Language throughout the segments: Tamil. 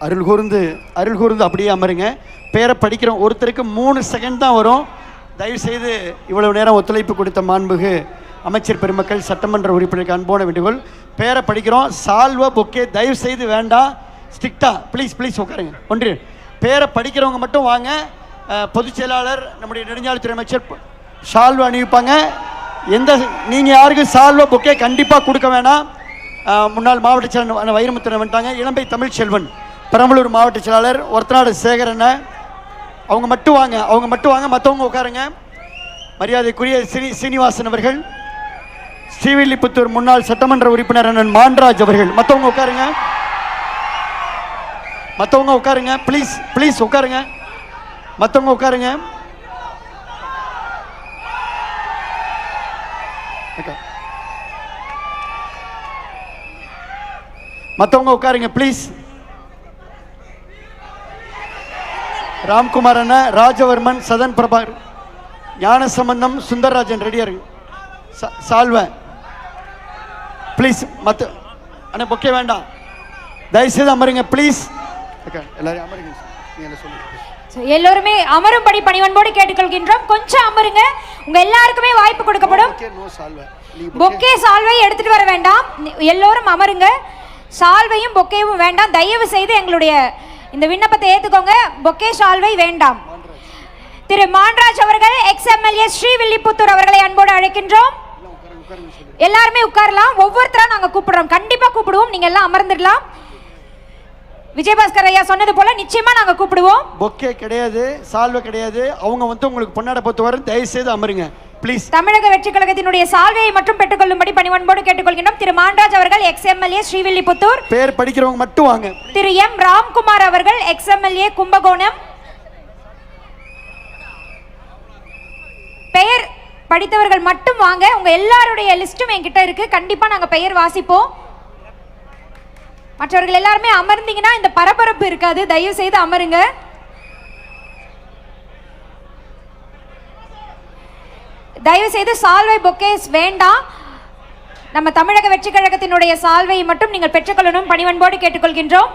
அருள் கூர்ந்து அப்படியே அமருங்க. பேரை படிக்கிறோம். ஒருத்தருக்கு 3 செகண்ட் தான் வரும். தயவுசெய்து இவ்வளவு நேரம் ஒத்துழைப்பு கொடுத்த மாண்புகு அமைச்சர் பெருமக்கள், சட்டமன்ற உறுப்பினருக்கு அன்போன வேண்டுகோள். பேரை படிக்கிறோம். சால்வா பொக்கே தயவு செய்து வேண்டாம். ஸ்ட்ரிக்டா ப்ளீஸ் உட்காருங்க. ஒன்று பேரை படிக்கிறவங்க மட்டும் வாங்க. பொதுச் செயலாளர் நம்முடைய நெடுஞ்சாலைத்துறை அமைச்சர் சால்வா அணிவிப்பாங்க. நீங்கள் யாருக்கும் சால்வா பொக்கே கண்டிப்பாக கொடுக்க வேணாம். முன்னாள் மாவட்ட செயலாளர் வைரமுத்தன் வந்துட்டாங்க. இளம்பை தமிழ்ச்செல்வன் பெரம்பலூர் மாவட்ட செயலாளர், ஒருத்தநாடு சேகரன், அவங்க மட்டும் வாங்க. மற்றவங்க உட்காருங்க. மரியாதைக்குரிய சீனிவாசன் அவர்கள், ஸ்ரீவில்லிபுத்தூர் முன்னாள் சட்டமன்ற உறுப்பினர் அண்ணன் மான்ராஜ் அவர்கள், மற்றவங்க உட்காருங்க. ப்ளீஸ் உட்காருங்க. மற்றவங்க உட்காருங்க. மற்றவங்க உட்காருங்க ப்ளீஸ். ராம்குமார் அண்ணா, ராஜவர்மன், சதன் பிரபாகர், ஞானசம்பந்தம், சுந்தரராஜன் ரெடியா இருக்கு. சால்வன் ப்ளீஸ். மற்ற அண்ணா பொக்கே வேண்டாம். தயவுசெய்து அமருங்க ப்ளீஸ். எல்லாரும் அமருங்க. எல்லோருமே அமரும்படி பணிவன்போடு கேட்டுக்கொள்கின்றோம். கொஞ்சம் அமருங்க. உங்க எல்லாருக்குமே வாய்ப்பு கொடுக்கப்படும். பொக்கே சால்வை எடுத்துட்டு வர வேண்டாம். எல்லோரும் அமருங்க. சால்வையும் பொக்கேவும் வேண்டாம். தயவு செய்து எங்களுடைய இந்த விண்ணப்பத்தை ஏத்துக்கோங்க. பொக்கே சால்வை வேண்டாம். திரு மான்ராஜ் அவர்கள், எக்ஸ்எம்எல்ஏ ஸ்ரீவில்லிபுத்தூர் அவர்களை அன்போடு அழைக்கின்றோம். எல்லாருமே உட்காரலாம். ஒவ்வொருத்தரா நாங்க கூப்பிடுறோம். கண்டிப்பா கூப்பிடுவோம். நீங்க எல்லாம் அமர்ந்துடலாம். விஜயபாஸ்கர் ஐயா சொன்னது போல நிச்சயமா நாங்க கூப்பிடுவோம். பொக்கே கிடையாது, சால்வை கிடையாது. அவங்க உங்களுக்கு பொன்னாட பொத்து வர. தயவு செய்து அமருங்க ப்ளீஸ். தமிழக வெற்றி கழகத்தினுடைய சால்வையை மட்டும் பெற்றுக்கொள்ளும்படி பணிவன்போடு கேட்டுக்கொள்கின்றோம். திரு மான்ராஜ் அவர்கள், எக்ஸ்எம்எல்ஏ ஸ்ரீவில்லிபுத்தூர். பேர் படிக்கிறவங்க மட்டும் வாங்க. திரு எம் ராம்குமார் அவர்கள், எக்ஸ்எம்எல்ஏ கும்பகோணம். பெயர் படித்தவர்கள் மட்டும் வாங்க. உங்க எல்லாருடைய லிஸ்டும் என்கிட்ட இருக்கு. கண்டிப்பா நாங்க பெயர் வாசிப்போம். மற்றவர்கள் எல்லாருமே அமர்ந்தீங்கன்னா இந்த பரபரப்பு இருக்காது. தயவு செய்து அமருங்க. தயவு செய்து சால்வை பொக்கேஸ் வேண்டாம். நம்ம தமிழக வெற்றி கழகத்தினுடைய சால்வை மட்டும் நீங்கள் பெற்றுக்கொள்ளணும் பணிவன்போடு கேட்டுக்கொள்கின்றோம்.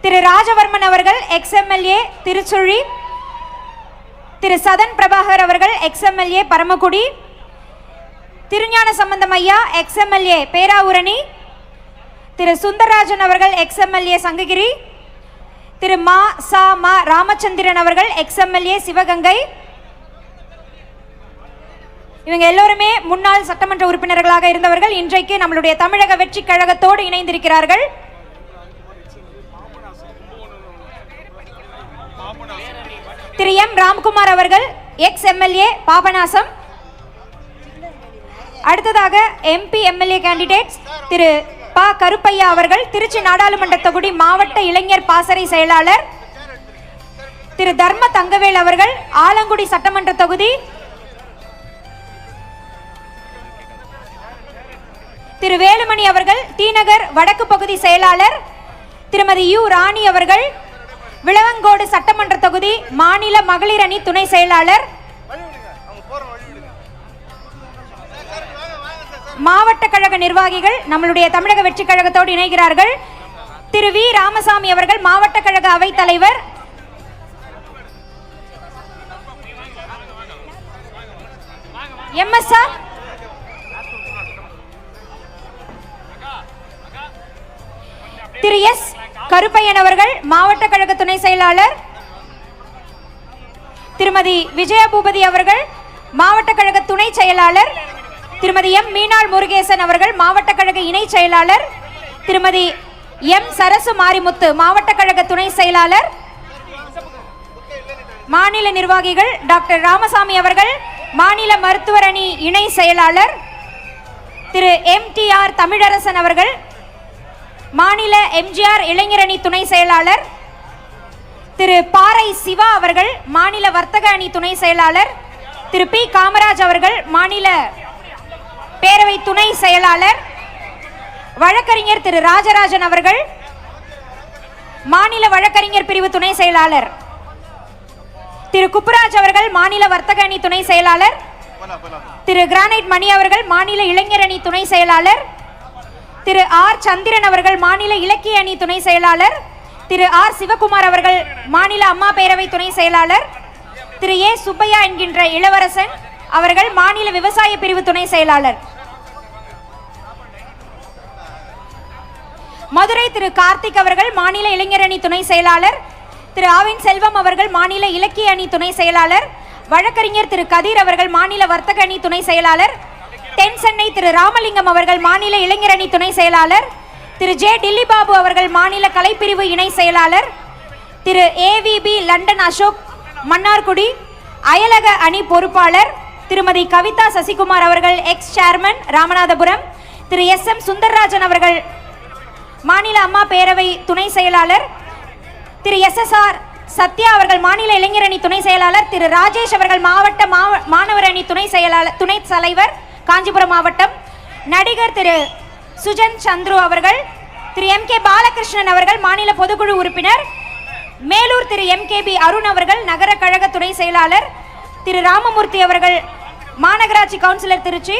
திரு ராஜவர்மன் அவர்கள், எக்ஸ்எம்எல்ஏ திருச்சுழி. திரு சதன் பிரபாகர் அவர்கள், எக்ஸ்எம்எல்ஏ பரமக்குடி. திருஞான சம்பந்தம் ஐயா, எக்ஸ்எம்எல்ஏ பேராவூரணி. திரு சுந்தரராஜன் அவர்கள், எக்ஸ்எம்எல்ஏ சங்ககிரி. திரு மா ராமச்சந்திரன் அவர்கள், எக்ஸ்எம்எல்ஏ சிவகங்கை. இவங்க எல்லோருமே முன்னாள் சட்டமன்ற உறுப்பினர்களாக இருந்தவர்கள். இன்றைக்கு நம்மளுடைய தமிழக வெற்றி கழகத்தோடு இணைந்திருக்கிறார்கள். திரு எம் ராம்குமார் அவர்கள், எக்ஸ்எம்எல்ஏ பாபநாசம். அடுத்ததாக எம்பி எம்எல்ஏ கேண்டிடேட்ஸ் திரு ப கருப்பையா அவர்கள், திருச்சி நாடாளுமன்ற தொகுதி மாவட்ட இளைஞர் பாசறை செயலாளர். திரு தர்ம தங்கவேல் அவர்கள், ஆலங்குடி சட்டமன்ற தொகுதி. திரு வேலுமணி அவர்கள், தீநகர் வடக்கு பகுதி செயலாளர். திருமதி யு ராணி அவர்கள், விளவங்கோடு சட்டமன்ற தொகுதி மாநில மகளிர் அணி துணை செயலாளர். மாவட்ட கழக நிர்வாகிகள் நம்மளுடைய தமிழக வெற்றி கழகத்தோடு இணைகிறார்கள். திரு வி ராமசாமி அவர்கள், மாவட்ட கழக அவைத் தலைவர். எம்எஸ்ஆர் திரு எஸ் கருப்பையன் அவர்கள், மாவட்ட கழக துணை செயலாளர். திருமதி விஜயபூபதி அவர்கள், மாவட்ட கழக துணை செயலாளர். திருமதி எம் மீனாள் முருகேசன் அவர்கள், மாவட்ட கழக இணை செயலாளர். திருமதி எம் சரசு மாரிமுத்து, மாவட்ட கழக துணை செயலாளர். மாநில நிர்வாகிகள் டாக்டர் ராமசாமி அவர்கள், மாநில மருத்துவர் அணி இணை செயலாளர். திரு MTR தமிழரசன் அவர்கள், மாநில MGR இளைஞர் அணி துணை செயலாளர். திரு பாறை சிவா அவர்கள், மாநில வர்த்தக அணி துணை செயலாளர். திரு பி காமராஜ் அவர்கள், மாநில பேரவை துணை செயலாளர். வழக்கறிஞர் திரு ராஜராஜன் அவர்கள், மாநில வழக்கறிஞர் பிரிவு துணை செயலாளர். திரு குப்புராஜ் அவர்கள், மாநில வர்த்தக அணி துணை செயலாளர். திரு கிரானைட் மணி அவர்கள், மாநில இளைஞர் அணி துணை செயலாளர். திரு ஆர் சந்திரன் அவர்கள் மாநில இலக்கிய அணி துணை செயலாளர், திரு ஆர் சிவகுமார் அவர்கள் மாநில அம்மா பேரவை துணை செயலாளர், திரு ஏ சுப்பையா என்கின்ற இளவரசன் அவர்கள் மாநில விவசாய பிரிவு துணை செயலாளர், மதுரை திரு கார்த்திக் அவர்கள் மாநில இளைஞர் அணி துணை செயலாளர், திரு ஆவின் செல்வம் அவர்கள் மாநில இலக்கிய அணி துணை செயலாளர், வழக்கறிஞர் திரு கதிர் அவர்கள் மாநில வர்த்தக அணி துணை செயலாளர், தென் சென்னை திரு ராமலிங்கம் அவர்கள் மாநில இளைஞர் அணி துணை செயலாளர், திரு ஜே டில்லி பாபு அவர்கள் மாநில கலைப்பிரிவு இணை செயலாளர், திரு ஏவிபி லண்டன் அசோக் மன்னார்குடி அயலக அணி பொறுப்பாளர், திருமதி கவிதா சசிகுமார் அவர்கள் எக்ஸ் சேர்மன் ராமநாதபுரம், திரு எஸ் எம் சுந்தர்ராஜன் அவர்கள் மாநில அம்மா பேரவை துணை செயலாளர், திரு எஸ் எஸ் ஆர் சத்யா அவர்கள் மாநில இளைஞர் அணி துணை செயலாளர், திரு ராஜேஷ் அவர்கள் மாவட்ட மாணவர் அணி துணை செயலாளர் துணை தலைவர் காஞ்சிபுரம் மாவட்டம், நடிகர் திரு சுஜன் சந்துரு அவர்கள், திரு எம் கே பாலகிருஷ்ணன் அவர்கள் மாநில பொதுக்குழு உறுப்பினர், மேலூர் திரு எம் கே பி அருண் அவர்கள் நகர கழக துணை செயலாளர், திரு ராமமூர்த்தி அவர்கள் மாநகராட்சி கவுன்சிலர் திருச்சி,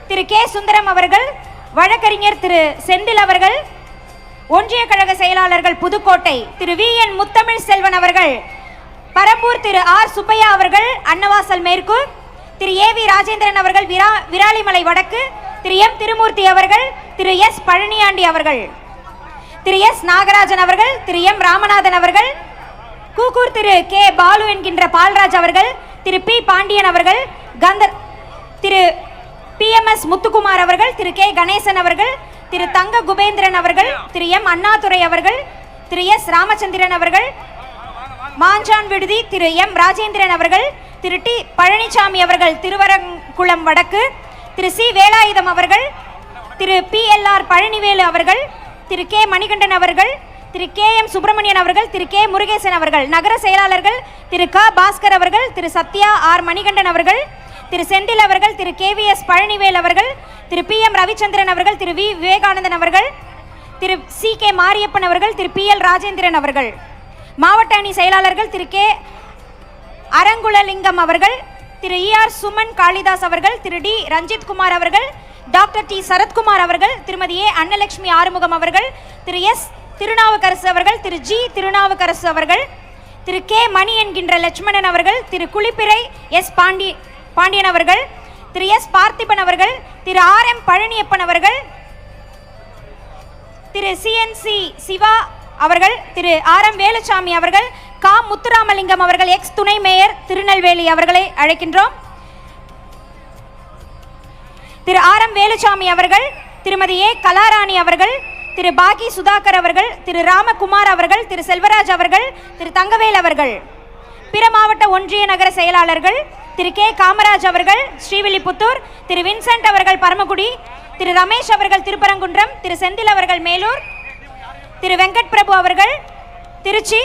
திரு கே சுந்தரம் அவர்கள் வழக்கறிஞர், திரு செந்தில் அவர்கள் ஒன்றிய கழக செயலாளர்கள் புதுக்கோட்டை, திரு வி என் முத்தமிழ் செல்வன் அவர்கள் பரம்பூர், திரு ஆர் சுப்பையா அவர்கள் அன்னவாசல் மேற்கு, திரு ஏ வி ராஜேந்திரன் அவர்கள் விராலிமலை வடக்கு, திரு எம் திருமூர்த்தி அவர்கள், திரு எஸ் பழனியாண்டி அவர்கள், திரு எஸ் நாகராஜன் அவர்கள், திரு எம் ராமநாதன் அவர்கள், கூக்கூர் திரு கே பாலு என்கின்ற பால்ராஜ் அவர்கள், திரு பி பாண்டியன் அவர்கள், திரு பி எம் எஸ் முத்துக்குமார் அவர்கள், திரு கே கணேசன் அவர்கள், திரு தங்க குபேந்திரன் அவர்கள், திரு எம் அண்ணாதுரை அவர்கள், திரு எஸ் ராமச்சந்திரன் அவர்கள், மாஞ்சான் விடுதி திரு எம் ராஜேந்திரன் அவர்கள், திரு டி பழனிசாமி அவர்கள் திருவரங்குளம் வடக்கு, திரு சி வேலாயுதம் அவர்கள், திரு பி எல் ஆர் பழனிவேலு அவர்கள், திரு கே மணிகண்டன் அவர்கள், திரு கே எம் சுப்பிரமணியன் அவர்கள், திரு கே முருகேசன் அவர்கள், நகர செயலாளர்கள் திரு க பாஸ்கர் அவர்கள், திரு சத்யா ஆர் மணிகண்டன் அவர்கள், திரு செந்தில் அவர்கள், திரு கே வி எஸ் பழனிவேல் அவர்கள், திரு பி எம் ரவிச்சந்திரன் அவர்கள், திரு வி விவேகானந்தன் அவர்கள், திரு சி கே மாரியப்பன் அவர்கள், திரு பி எல் ராஜேந்திரன் அவர்கள், மாவட்ட அணி செயலாளர்கள் திரு கே அரங்குலலிங்கம் அவர்கள், திரு இ ஆர் சுமன் காளிதாஸ் அவர்கள், திரு டி ரஞ்சித் குமார் அவர்கள், டாக்டர் டி சரத்குமார் அவர்கள், திருமதி ஏ அன்னலட்சுமி ஆறுமுகம் அவர்கள், திரு எஸ் திருநாவுக்கரசு அவர்கள், திரு ஜி திருநாவுக்கரசு அவர்கள், திரு கே மணி என்கின்ற லட்சுமணன் அவர்கள், திரு குளிப்பிறை எஸ் பாண்டியன் அவர்கள், திரு எஸ் பார்த்திபன் அவர்கள், திரு ஆர் எம் பழனியப்பன் அவர்கள், திரு சிஎன்சி சிவா அவர்கள், திரு ஆர் எம் வேலுச்சாமி அவர்கள், கா முத்துராமலிங்கம் அவர்கள் எக்ஸ் துணை மேயர் திருநெல்வேலி அவர்களை அழைக்கின்றோம். திரு ஆர் எம் வேலுச்சாமி அவர்கள், திருமதி ஏ கலாராணி அவர்கள், திரு பாகி சுதாகர் அவர்கள், திரு ராமகுமார் அவர்கள், திரு செல்வராஜ் அவர்கள், திரு தங்கவேல் அவர்கள், பிற மாவட்ட ஒன்றிய நகர செயலாளர்கள் திரு கே காமராஜ் அவர்கள் ஸ்ரீவில்லிபுத்தூர், திரு வின்சென்ட் அவர்கள் பரமக்குடி, திரு ரமேஷ் அவர்கள் திருப்பரங்குன்றம், திரு செந்தில் அவர்கள் மேலூர், திரு வெங்கட் பிரபு அவர்கள் திருச்சி,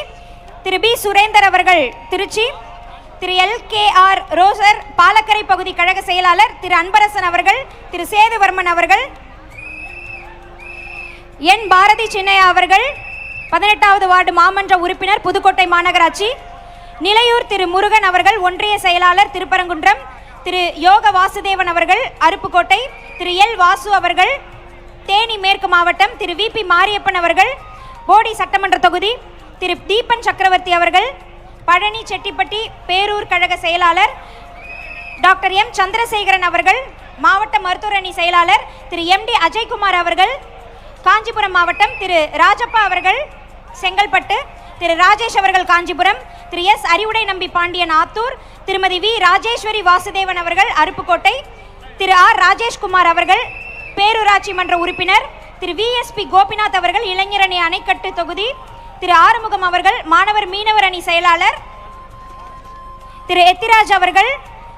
திரு பி சுரேந்தர் அவர்கள் திருச்சி, திரு L K R Roser Palakkarai பகுதி கழக செயலாளர் திரு அன்பரசன் அவர்கள், திரு சேதுவர்மன் அவர்கள், என் பாரதி சின்னையா அவர்கள் 18வது வார்டு மாமன்ற உறுப்பினர் புதுக்கோட்டை மாநகராட்சி, நிலையூர் திரு முருகன் அவர்கள் ஒன்றிய செயலாளர் திருப்பரங்குன்றம், திரு யோக வாசுதேவன் அவர்கள் அருப்புக்கோட்டை, திரு எல் வாசு அவர்கள் தேனி மேற்கு மாவட்டம், திரு வி பி மாரியப்பன் அவர்கள் போடி சட்டமன்ற தொகுதி, திரு தீபன் சக்கரவர்த்தி அவர்கள் பழனி செட்டிப்பட்டி பேரூர் கழக செயலாளர், டாக்டர் எம் சந்திரசேகரன் அவர்கள் மாவட்ட மருத்துவர் அணி செயலாளர், திரு எம் டி அஜய்குமார் அவர்கள் காஞ்சிபுரம் மாவட்டம், திரு ராஜப்பா அவர்கள் செங்கல்பட்டு, திரு ராஜேஷ் அவர்கள் காஞ்சிபுரம், திரு எஸ் அறிவுடை நம்பி பாண்டியன் ஆத்தூர், திருமதி வி ராஜேஸ்வரி வாசுதேவன் அவர்கள் அருப்புக்கோட்டை, திரு ஆர் ராஜேஷ்குமார் அவர்கள் பேரூராட்சி மன்ற உறுப்பினர், திரு வி எஸ் பி கோபிநாத் அவர்கள் இளைஞர் அணி அணைக்கட்டு தொகுதி, திரு ஆறுமுகம் அவர்கள் மாணவர் மீனவர் அணி செயலாளர், திரு எத்திராஜ் அவர்கள்,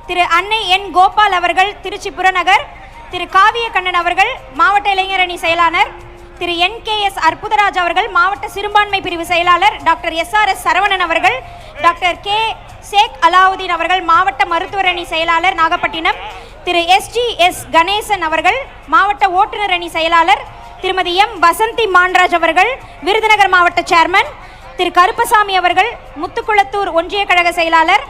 திரு அன்னை என் கோபால் அவர்கள் திருச்சி புறநகர், திரு காவிய கண்ணன் அவர்கள் மாவட்ட இளைஞர் அணி செயலாளர், திரு என் கே எஸ் அற்புதராஜ் அவர்கள் மாவட்ட சிறுபான்மை பிரிவு செயலாளர், doctor S R S Saravanan அவர்கள், டாக்டர் கே சேக் அலாவுதீன் அவர்கள் மாவட்ட மருத்துவர் அணி செயலாளர் நாகப்பட்டினம், திரு எஸ் ஜி எஸ் கணேசன் அவர்கள் மாவட்ட ஓட்டுநர் அணி செயலாளர், திருமதி எம் வசந்தி மான்ராஜ் அவர்கள் விருதுநகர் மாவட்ட சேர்மன், திரு கருப்பசாமி அவர்கள் முத்துக்குளத்தூர் ஒன்றிய கழக செயலாளர்,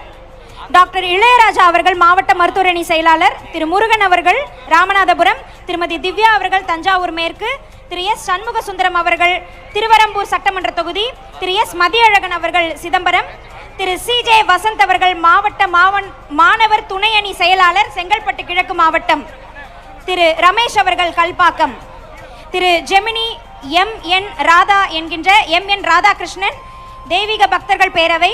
டாக்டர் இளையராஜா அவர்கள் மாவட்ட மருத்துவர் அணி செயலாளர், திரு முருகன் அவர்கள் ராமநாதபுரம், திருமதி திவ்யா அவர்கள் தஞ்சாவூர் மேற்கு, திரு எஸ் சண்முக சுந்தரம் அவர்கள் திருவரம்பூர் சட்டமன்ற தொகுதி, திரு எஸ் மதியழகன் அவர்கள் சிதம்பரம், திரு சி.ஜே. வசந்த் அவர்கள் மாவட்ட மாணவர் துணை அணி செயலாளர் செங்கல்பட்டு கிழக்கு மாவட்டம், திரு ரமேஷ் அவர்கள் கல்பாக்கம், திரு ஜெமினி எம்.என். ராதா என்கின்ற எம்.என். ராதாகிருஷ்ணன் தெய்வீக பக்தர்கள் பேரவை,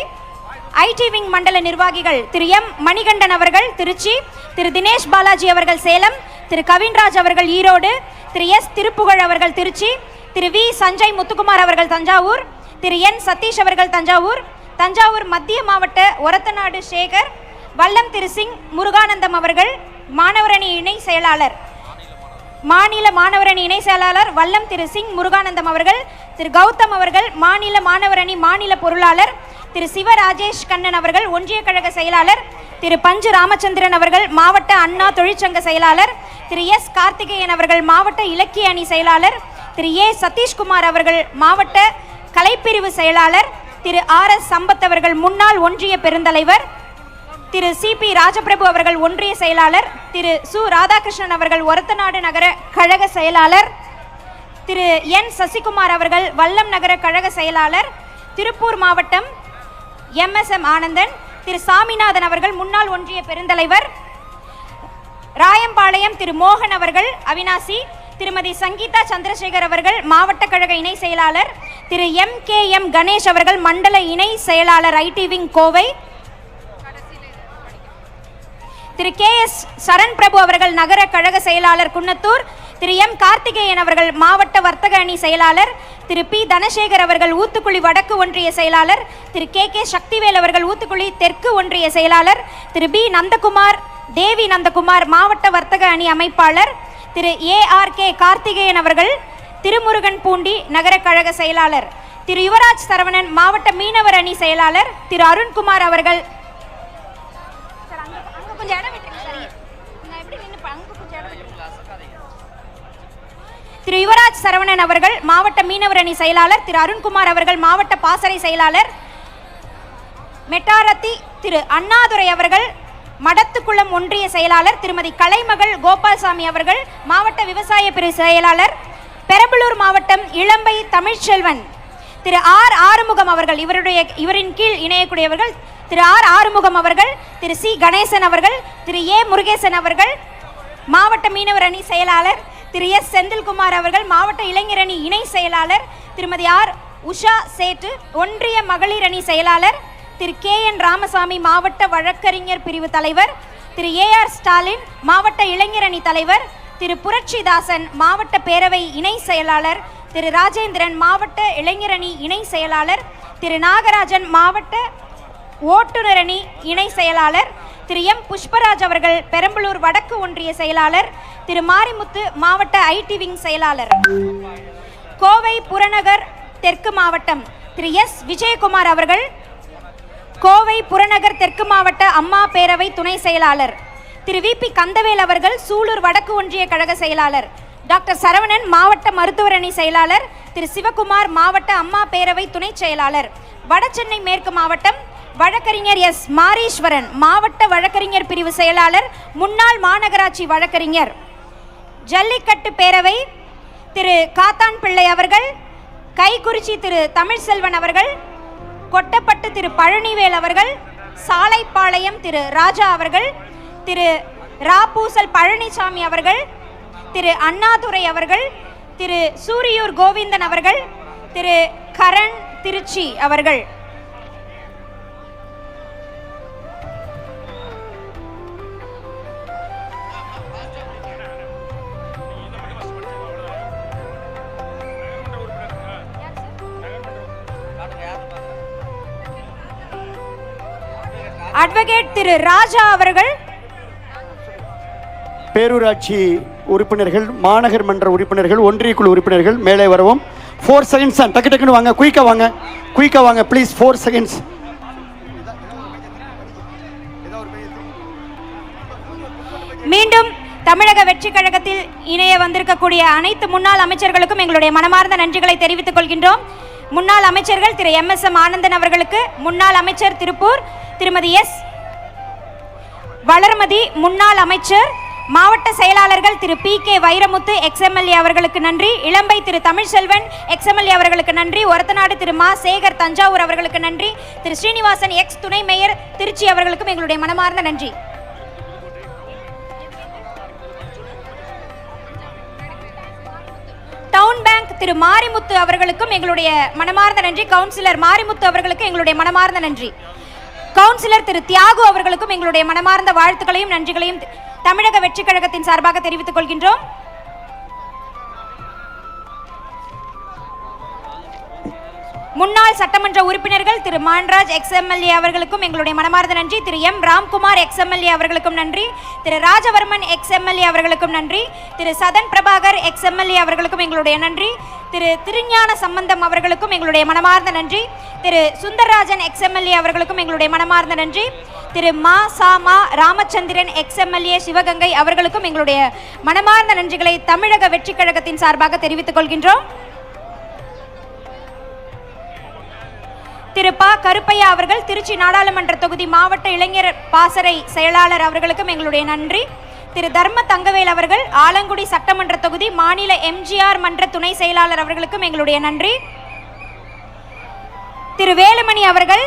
ஐடி விங் மண்டல நிர்வாகிகள் திரு எம். மணிகண்டன் அவர்கள் திருச்சி, திரு தினேஷ் பாலாஜி அவர்கள் சேலம், திரு கவின்ராஜ் அவர்கள் ஈரோடு, திரு எஸ். திருப்புகழ் அவர்கள் திருச்சி, திரு வி. சஞ்சய் முத்துக்குமார் அவர்கள் தஞ்சாவூர், திரு என். சதீஷ் அவர்கள் தஞ்சாவூர், தஞ்சாவூர் மத்திய மாவட்ட ஒரத்தநாடு சேகர், வல்லம் திரு சிங் முருகானந்தம் அவர்கள் மாணவரணி இணை செயலாளர், மாநில மாணவரணி இணை செயலாளர் வல்லம் திரு சிங் முருகானந்தம் அவர்கள், திரு கௌதம் அவர்கள் மாநில மாணவரணி மாநில பொருளாளர், திரு சிவராஜேஷ் கண்ணன் அவர்கள் ஒன்றிய கழக செயலாளர், திரு பஞ்சு ராமச்சந்திரன் அவர்கள் மாவட்ட அண்ணா தொழிற்சங்க செயலாளர், திரு எஸ். கார்த்திகேயன் அவர்கள் மாவட்ட இலக்கிய அணி செயலாளர், திரு ஏ. சதீஷ்குமார் அவர்கள் மாவட்ட கலைப்பிரிவு செயலாளர், திரு ஆர். எஸ். சம்பத் அவர்கள் முன்னாள் ஒன்றிய பெருந்தலைவர், திரு சி.பி. ராஜபிரபு அவர்கள் ஒன்றிய செயலாளர், திரு சு. ராதாகிருஷ்ணன் அவர்கள் ஒரத்தநாடு நகர கழக செயலாளர், திரு என். சசிகுமார் அவர்கள் வல்லம் நகர கழக செயலாளர், திருப்பூர் மாவட்டம் எம்.எஸ்.எம். ஆனந்தன், திரு சாமிநாதன் அவர்கள் முன்னாள் ஒன்றிய பெருந்தலைவர், ராயம்பாளையம் திரு மோகன் அவர்கள் அவினாசி, திருமதி சங்கீதா சந்திரசேகர் அவர்கள் மாவட்ட கழக இணை செயலாளர், திரு எம்.கே.எம். கணேஷ் அவர்கள் மண்டல இணை செயலாளர் ஐடி விங் கோவை, திரு கே.எஸ். சரண் பிரபு அவர்கள் நகர கழக செயலாளர் குன்னத்தூர், திரு எம். கார்த்திகேயன் அவர்கள் மாவட்ட வர்த்தக அணி செயலாளர், திரு பி. தனசேகர் அவர்கள் ஊத்துக்குளி வடக்கு ஒன்றிய செயலாளர், திரு கே. சக்திவேல் அவர்கள் ஊத்துக்குளி தெற்கு ஒன்றிய செயலாளர், திரு பி. நந்தகுமார் தேவி நந்தகுமார் மாவட்ட வர்த்தக அணி அமைப்பாளர், திரு ஏ.ஆர்.கே. கார்த்திகேயன் அவர்கள் திருமுருகன் பூண்டி நகர கழக செயலாளர், திரு யுவராஜ் சரவணன் மாவட்ட மீனவர் அணி செயலாளர், திரு அருண்குமார் அவர்கள் திரு யுவராஜ் சரவணன் அவர்கள் மாவட்ட மீனவர் அணி செயலாளர், திரு அருண்குமார் அவர்கள் மாவட்ட பாசறை செயலாளர், மெட்டாரத்தி திரு அண்ணாதுரை அவர்கள் மடத்துக்குளம் ஒன்றிய செயலாளர், திருமதி கலைமகள் கோபால்சாமி அவர்கள் மாவட்ட விவசாய பிரிவு செயலாளர், பெரம்பலூர் மாவட்டம் இளம்பை தமிழ்ச்செல்வன் திரு ஆர். ஆறுமுகம் அவர்கள் இவரின் கீழ் இணையக்கூடியவர்கள், திரு ஆர். ஆறுமுகம் அவர்கள், திரு சி. கணேசன் அவர்கள், திரு ஏ. முருகேசன் அவர்கள் மாவட்ட மீனவர் அணி செயலாளர், திரு எஸ். செந்தில்குமார் அவர்கள் மாவட்ட இளைஞர் அணி இணை செயலாளர், திருமதி ஆர். உஷா சேட்டு ஒன்றிய மகளிர் அணி செயலாளர், திரு கே.என். ராமசாமி மாவட்ட வழக்கறிஞர் பிரிவு தலைவர், திரு ஏ.ஆர். ஸ்டாலின் மாவட்ட இளைஞர் அணி தலைவர், திரு புரட்சிதாசன் மாவட்ட பேரவை இணை செயலாளர், திரு ராஜேந்திரன் மாவட்ட இளைஞர் அணி இணை செயலாளர், திரு நாகராஜன் மாவட்ட ஓட்டுநர் அணி இணை செயலாளர், திரு எம். புஷ்பராஜ் அவர்கள் பெரம்பலூர் வடக்கு ஒன்றிய செயலாளர், திரு மாரிமுத்து மாவட்ட ஐடி விங் செயலாளர், கோவை புறநகர் தெற்கு மாவட்டம் திரு எஸ். விஜயகுமார் அவர்கள் கோவை புறநகர் தெற்கு மாவட்ட அம்மா பேரவை துணை செயலாளர், திரு வி.பி. கந்தவேல் அவர்கள் சூலூர் வடக்கு ஒன்றிய கழக செயலாளர், டாக்டர் சரவணன் மாவட்ட மருத்துவர் அணி செயலாளர், திரு சிவகுமார் மாவட்ட அம்மா பேரவை துணை செயலாளர், வடசென்னை மேற்கு மாவட்டம் வழக்கறிஞர் எஸ். மாரீஸ்வரன் மாவட்ட வழக்கறிஞர் பிரிவு செயலாளர், முன்னாள் மாநகராட்சி வழக்கறிஞர், ஜல்லிக்கட்டு பேரவை திரு காத்தான் பிள்ளை அவர்கள், கைக்குறிச்சி திரு தமிழ்செல்வன் அவர்கள், கொட்டப்பட்டு திரு பழனிவேல் அவர்கள், சாலைப்பாளையம் திரு ராஜா அவர்கள், திரு ராபூசல் பழனிசாமி அவர்கள், திரு அண்ணாதுரை அவர்கள், திரு சூரியூர் கோவிந்தன் அவர்கள், திரு கரண் திருச்சி அவர்கள். அட்வொகேட் திரு ராஜா அவர்கள், பேரூராட்சி உறுப்பினர்கள், மாநகர் மன்ற உறுப்பினர்கள், ஒன்றிய குழு உறுப்பினர்கள் மேலே வரவும். 4 செகண்ட்ஸ் தான், டக்கு டக்குன்னு வாங்க, குயிக்காக வாங்க ப்ளீஸ். 4 செகண்ட்ஸ். மீண்டும் தமிழக வெற்றி கழகத்தில் இணைய வந்திருக்கக்கூடிய அனைத்து முன்னாள் அமைச்சர்களுக்கும் எங்களுடைய மனமார்ந்த நன்றிகளை தெரிவித்துக் கொள்கின்றோம். முன்னாள் அமைச்சர்கள் திரு எம்.எஸ்.எம். ஆனந்தன் அவர்களுக்கு, முன்னாள் அமைச்சர் திருப்பூர் திருமதி எஸ். வளர்மதி முன்னாள் அமைச்சர், மாவட்ட செயலாளர்கள் திரு PK வைரமுத்து XMLA அவர்களுக்கு நன்றி, இளம்பை திரு தமிழ்செல்வன் XMLA அவர்களுக்கு நன்றி, ஒரத்தநாடு திரு மா சேகர் தஞ்சாவூர் அவர்களுக்கு நன்றி, திரு ஸ்ரீனிவாசன் X துணை மேயர் திருச்சி அவர்களுக்கும் எங்களுடைய மனமார்ந்த நன்றி. டவுன் பேங்க் திரு மாரிமுத்து அவர்களுக்கும் எங்களுடைய மனமார்ந்த நன்றி. கவுன்சிலர் மாரிமுத்து அவர்களுக்கு எங்களுடைய மனமார்ந்த நன்றி. கவுன்சிலர் திரு தியாகு அவர்களுக்கும் எங்களுடைய மனமார்ந்த வாழ்த்துக்களையும் நன்றிகளையும் தமிழக வெற்றி கழகத்தின் சார்பாக தெரிவித்துக் கொள்கின்றோம். முன்னாள் சட்டமன்ற உறுப்பினர்கள் திரு மான்ராஜ் XMLA அவர்களுக்கும் எங்களுடைய மனமார்ந்த நன்றி. திரு M ராம்குமார் XMLA அவர்களுக்கும் நன்றி. திரு ராஜவர்மன் XMLA அவர்களுக்கும் நன்றி. திரு சதன் பிரபாகர் XMLA அவர்களுக்கும் எங்களுடைய நன்றி. திரு திருஞான சம்பந்தம் அவர்களுக்கும் எங்களுடைய மனமார்ந்த நன்றி. திரு சுந்தரராஜன் XMLA அவர்களுக்கும் எங்களுடைய மனமார்ந்த நன்றி. திரு மா சாமா ராமச்சந்திரன் XMLA சிவகங்கை அவர்களுக்கும் எங்களுடைய மனமார்ந்த நன்றிகளை தமிழக வெற்றி கழகத்தின் சார்பாக தெரிவித்துக் கொள்கின்றோம். திரு ப கருப்பையா அவர்கள் திருச்சி நாடாளுமன்ற தொகுதி மாவட்ட இளைஞர் பாசறை செயலாளர் அவர்களுக்கும் எங்களுடைய நன்றி. திரு தர்ம தங்கவேல் அவர்கள் ஆலங்குடி சட்டமன்ற தொகுதி மாநில MGR மன்ற துணை செயலாளர் அவர்களுக்கும் எங்களுடைய நன்றி. திரு வேலுமணி அவர்கள்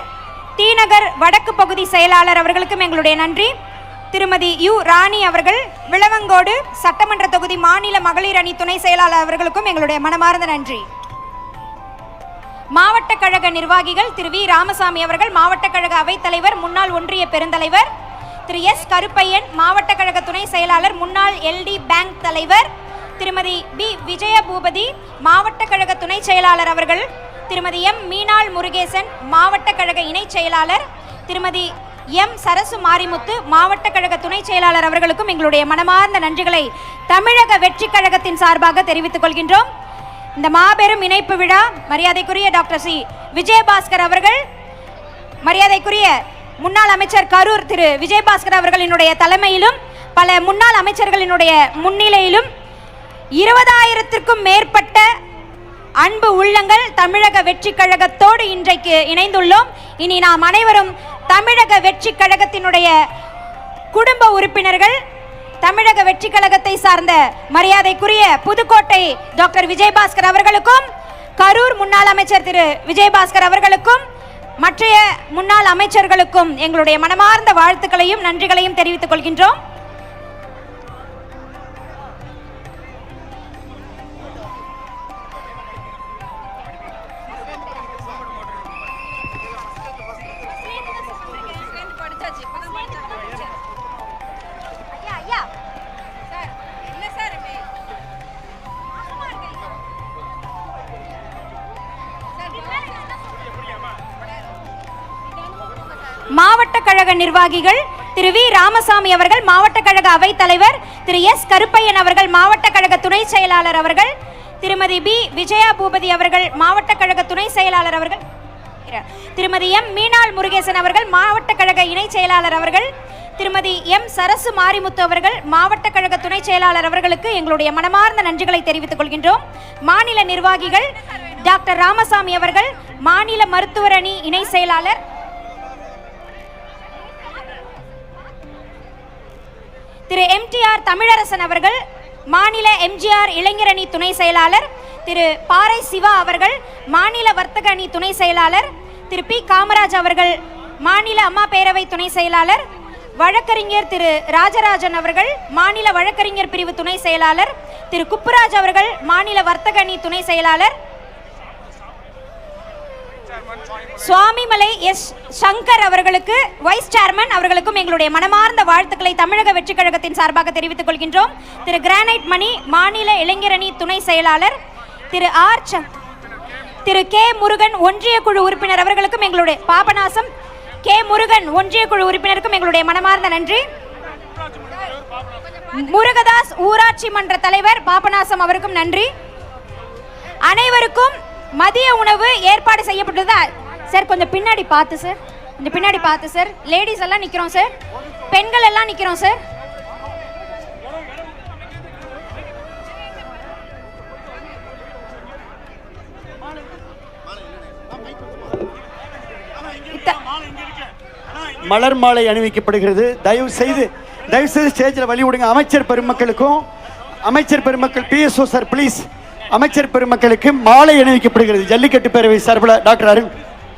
தீநகர் வடக்கு பகுதி செயலாளர் அவர்களுக்கும் எங்களுடைய நன்றி. திருமதி U ராணி அவர்கள் விளவங்கோடு சட்டமன்ற தொகுதி மாநில மகளிர் அணி துணை செயலாளர் அவர்களுக்கும் எங்களுடைய மனமார்ந்த நன்றி. மாவட்ட கழக நிர்வாகிகள் திரு V ராமசாமி அவர்கள் மாவட்ட கழக அவைத்தலைவர் முன்னாள் ஒன்றிய பெருந்தலைவர், திரு S கருப்பையன் மாவட்ட கழக துணை செயலாளர் முன்னாள் LD பேங்க் தலைவர், திருமதி B விஜயபூபதி மாவட்ட கழக துணை செயலாளர் அவர்கள், திருமதி M மீனாள் முருகேசன் மாவட்ட கழக இணை செயலாளர், திருமதி M சரசு மாரிமுத்து மாவட்ட கழக துணை செயலாளர் அவர்களுக்கும் எங்களுடைய மனமார்ந்த நன்றிகளை தமிழக வெற்றி கழகத்தின் சார்பாக தெரிவித்துக் கொள்கின்றோம். இந்த மாபெரும் இணைப்பு விழா மரியாதைக்குரிய டாக்டர் சி விஜயபாஸ்கர் அவர்கள், மரியாதைக்குரிய முன்னாள் அமைச்சர் கரூர் திரு விஜயபாஸ்கர் அவர்களினுடைய தலைமையிலும் பல முன்னாள் அமைச்சர்களினுடைய முன்னிலையிலும் 20,000க்கும் மேற்பட்ட அன்பு உள்ளங்கள் தமிழக வெற்றி கழகத்தோடு இன்றைக்கு இணைந்துள்ளோம். இனி நாம் அனைவரும் தமிழக வெற்றி கழகத்தினுடைய குடும்ப உறுப்பினர்கள், தமிழக வெற்றி கழகத்தை சார்ந்த மரியாதைக்குரிய புதுக்கோட்டை டாக்டர் விஜயபாஸ்கர் அவர்களுக்கும், கரூர் முன்னாள் அமைச்சர் திரு விஜயபாஸ்கர் அவர்களுக்கும், மற்றைய முன்னாள் அமைச்சர்களுக்கும் எங்களுடைய மனமார்ந்த வாழ்த்துக்களையும் நன்றிகளையும் தெரிவித்துக் கொள்கின்றோம். மாவட்ட கழக நிர்வாகிகள் திரு V ராமசாமி அவர்கள் மாவட்ட கழக அவைத் தலைவர், திரு S கருப்பையன் அவர்கள் மாவட்ட கழக துணை செயலாளர் அவர்கள், திருமதி B விஜயா பூபதி அவர்கள் மாவட்ட கழக துணை செயலாளர் அவர்கள், திருமதி M மீனாள் முருகேசன் அவர்கள் மாவட்ட கழக இணை செயலாளர் அவர்கள், திருமதி M சரசு மாரிமுத்து அவர்கள் மாவட்ட கழக துணை செயலாளர் அவர்களுக்கு எங்களுடைய மனமார்ந்த நன்றிகளை தெரிவித்துக் கொள்கின்றோம். மாநில நிர்வாகிகள் டாக்டர் ராமசாமி அவர்கள் மாநில மருத்துவர் அணி இணை செயலாளர், திரு MTR தமிழரசன் அவர்கள் மாநில MGR இளைஞர் அணி துணை செயலாளர், திரு பாறை சிவா அவர்கள் மாநில வர்த்தக அணி துணை செயலாளர், திரு P காமராஜ் அவர்கள் மாநில அம்மா பேரவை துணை செயலாளர், வழக்கறிஞர் திரு ராஜராஜன் அவர்கள் மாநில வழக்கறிஞர் பிரிவு துணை செயலாளர், திரு குப்புராஜ் அவர்கள் மாநில வர்த்தக அணி துணை செயலாளர், சுவாமிமலை S சங்கர் அவர்களுக்கு வைஸ் சேர்மன் அவர்களுக்கும் எங்களுடைய மனமார்ந்த வாழ்த்துக்களை தமிழக வெற்றி கழகத்தின் சார்பாக தெரிவித்துக் கொள்கின்றோம். திரு கிரானைட் மணி மாநில இளைஞர் அணி துணை செயலாளர், திரு K முருகன் ஒன்றிய குழு உறுப்பினர் அவர்களுக்கும் எங்களுடைய பாபநாசம் K முருகன் ஒன்றிய குழு உறுப்பினருக்கும் எங்களுடைய மனமார்ந்த நன்றி. முருகதாஸ் ஊராட்சி மன்ற தலைவர் பாபநாசம் அவருக்கும் நன்றி. அனைவருக்கும் மதிய உணவு ஏற்பாடு செய்யப்பட்டது. சார் கொஞ்சம் பின்னாடி பார்த்து சார், கொஞ்சம் பின்னாடி பார்த்து சார். லேடிஸ் எல்லாம் நிற்கிறோம் சார், பெண்கள் எல்லாம் நிற்கிறோம் சார். மலர் மாலை அணிவிக்கப்படுகிறது. தயவு செய்து ஸ்டேஜில் வழி விடுங்க. அமைச்சர் பெருமக்களுக்கும் அமைச்சர் பெருமக்கள் PSO சார் ப்ளீஸ், அமைச்சர் பெருமக்களுக்கு மாலை அணிவிக்கப்படுகிறது. ஜல்லிக்கட்டு பேரவை சார்பில் டாக்டர் அருண்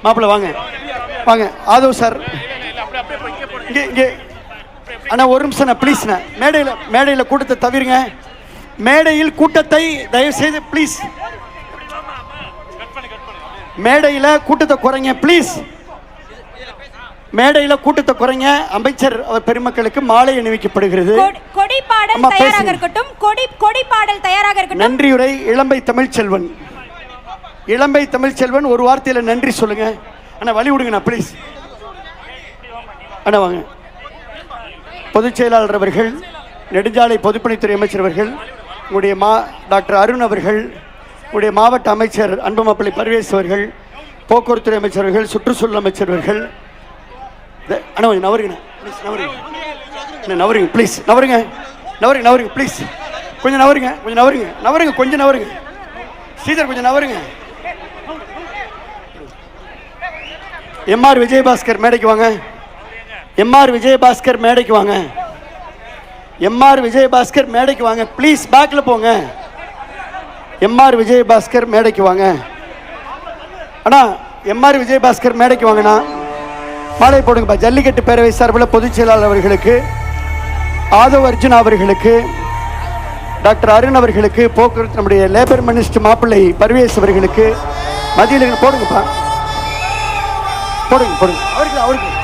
மாப்பிள்ள வாங்க வாங்க. ஆதவ் சார் இங்கே இங்கே அண்ணா ஒரு நிமிஷம் ப்ளீஸ்ண்ணா. மேடையில் கூட்டத்தை தவிருங்க. மேடையில் கூட்டத்தை தயவு செய்து ப்ளீஸ், மேடையில் கூட்டத்தை குறைங்க ப்ளீஸ், மேடையில் கூட்டத்தை குறைங்க. அமைச்சர் அவர் பெருமக்களுக்கு மாலை அணிவிக்கப்படுகிறது. நன்றியுரை இளம்பை தமிழ்ச்செல்வன். இளம்பை தமிழ்ச்செல்வன் ஒரு வார்த்தையில் நன்றி சொல்லுங்க. அண்ணா வழி விடுங்கண்ணா ப்ளீஸ். அண்ணா வாங்க. பொதுச் செயலாளர் அவர்கள், நெடுஞ்சாலை பொதுப்பணித்துறை அமைச்சர் அவர்கள், உங்களுடைய டாக்டர் அருண் அவர்கள், உங்களுடைய மாவட்ட அமைச்சர் அன்புமாப்பிள்ளை பர்வேஸ் அவர்கள், போக்குவரத்துறை அமைச்சர்கள், சுற்றுச்சூழல் அமைச்சர்கள். அண்ணா கொஞ்சம் நவருங்கண்ணா ப்ளீஸ், நவருங்க ப்ளீஸ், நவருங்க ப்ளீஸ், கொஞ்சம் நவருங்க ஸ்ரீதர் கொஞ்சம் நவருங்க. MR விஜயபாஸ்கர் மேடைக்கு வாங்க. MR விஜயபாஸ்கர் மேடைக்கு வாங்க. MR விஜயபாஸ்கர் மேடைக்கு வாங்க ப்ளீஸ். பேக்கில் போங்க. MR விஜயபாஸ்கர் மேடைக்கு வாங்க. அண்ணா MR விஜயபாஸ்கர் மேடைக்கு வாங்கண்ணா. மாலை போடுங்கப்பா. ஜல்லிக்கட்டு பேரவை சார்பில் பொதுச் செயலாளர் அவர்களுக்கு, ஆதவ் அர்ஜுனா அவர்களுக்கு, டாக்டர் அருண் அவர்களுக்கு, போக்குவரத்து நம்முடைய லேபர் மினிஸ்டர் மாப்பிள்ளை பர்வேஸ் அவர்களுக்கு மத்தியில் போடுங்கப்பா. போடுங்க அவருக்கு